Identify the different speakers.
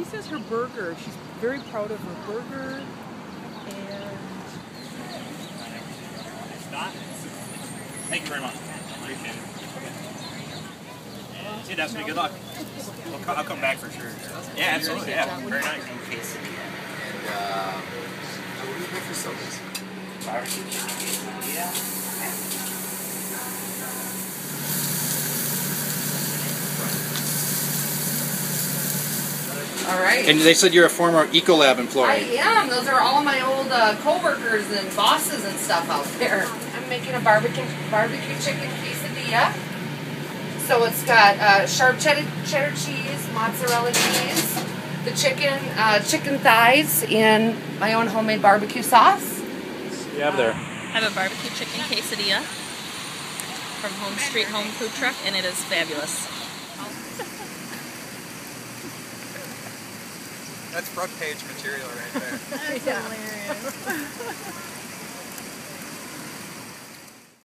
Speaker 1: She says her burger. She's very proud of her burger. And
Speaker 2: thank you very much. Appreciate it. See, Destiny, good luck. I'll come back for sure. Yeah, absolutely. Yeah, very nice.
Speaker 3: Quesadilla. And what do you make for sodas?
Speaker 4: Barbecue chicken quesadilla.
Speaker 5: All right.
Speaker 6: And they said you're a former Ecolab
Speaker 5: I
Speaker 6: employee.
Speaker 5: am. Those are all my old coworkers and bosses and stuff out there. I'm making a barbecue chicken quesadilla. So it's got sharp cheddar cheese, mozzarella cheese, the chicken thighs in my own homemade barbecue sauce.
Speaker 6: You have there.
Speaker 7: I have a barbecue chicken quesadilla from Home Street Home Food Truck, and it is fabulous.
Speaker 3: That's front page material right there.
Speaker 1: that's hilarious.